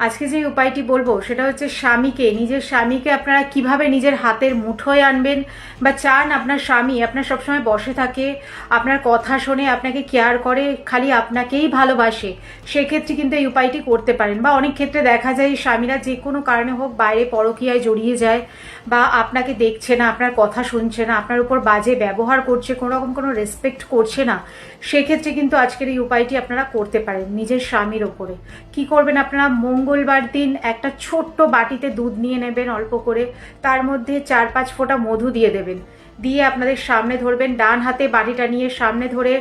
আজকে যে উপায়টি বলবো সেটা হচ্ছে নিজের স্বামীকে আপনারা কিভাবে নিজের হাতের মুঠোয় আনবেন বা চান আপনার স্বামী আপনার সবসময় বসে থাকে, আপনার কথা শোনে, আপনাকে কেয়ার করে, খালি আপনাকেই ভালোবাসে। সেক্ষেত্রে কিন্তু এই উপায়টি করতে পারেন। বা অনেক ক্ষেত্রে দেখা যায় স্বামীরা যে কোনো কারণে হোক বাইরে পরকীয়ায় জড়িয়ে যায় বা আপনাকে দেখছে না, আপনার কথা শুনছে না, আপনার উপর বাজে ব্যবহার করছে, কোনো রকম কোনো রেসপেক্ট করছে না। সেক্ষেত্রে কিন্তু আজকের এই উপায়টি আপনারা করতে পারেন নিজের স্বামীর ওপরে। কি করবেন আপনারা? মঙ্গলবার দিন একটা ছোট্ট বাটিতে দুধ নিয়ে নেবেন অল্প করে, তার মধ্যে 4-5 ফোঁটা মধু দিয়ে দেবেন, দিয়ে আপনাদের সামনে ধরবেন, ডান হাতে বাটিটা নিয়ে সামনে ধরে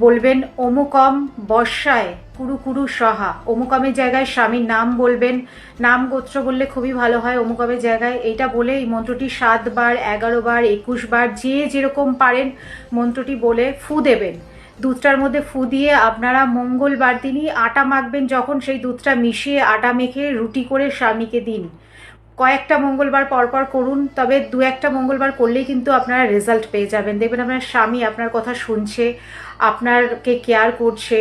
বলবেন অমুকম বর্ষায় কুরু কুরু সহা। অমুকমের জায়গায় স্বামীর নাম বলবেন, নাম গোত্র বললে খুবই ভালো হয়। অমুকমের জায়গায় এইটা বলে এই মন্ত্রটি 7 বার, 11 বার, 21 বার, যে যেরকম পারেন মন্ত্রটি বলে ফু দেবেন। দুধটার মধ্যে ফু দিয়ে আপনারা মঙ্গলবার দিনই আটা মাখবেন, যখন সেই দুধটা মিশিয়ে আটা মেখে রুটি করে স্বামীকে দিন। কয়েকটা মঙ্গলবার পরপর করুন, তবে 2-1টা মঙ্গলবার করলেই কিন্তু আপনারা রেজাল্ট পেয়ে যাবেন। দেখবেন আপনার স্বামী আপনার কথা শুনছে, আপনাকে কেয়ার করছে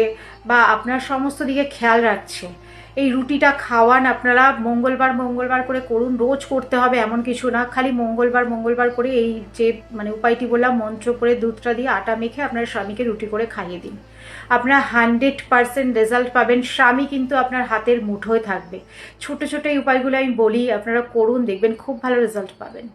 বা আপনার সমস্ত দিকে খেয়াল রাখছে। এই রুটিটা খাওয়ান আপনারা, মঙ্গলবার মঙ্গলবার করে করুন। রোজ করতে হবে এমন কিছু না, খালি মঙ্গলবার মঙ্গলবার করে এই যে উপায়টি বললাম মন্ত্র করে দুধটা দিয়ে আটা মেখে আপনার স্বামীকে রুটি করে খাইয়ে দিন। আপনারা 100% রেজাল্ট পাবেন। স্বামী কিন্তু আপনার হাতের মুঠোয় থাকবে। ছোট ছোট এই উপায়গুলো আমি বলি, আপনারা করুন, দেখবেন খুব ভালো রেজাল্ট পাবেন।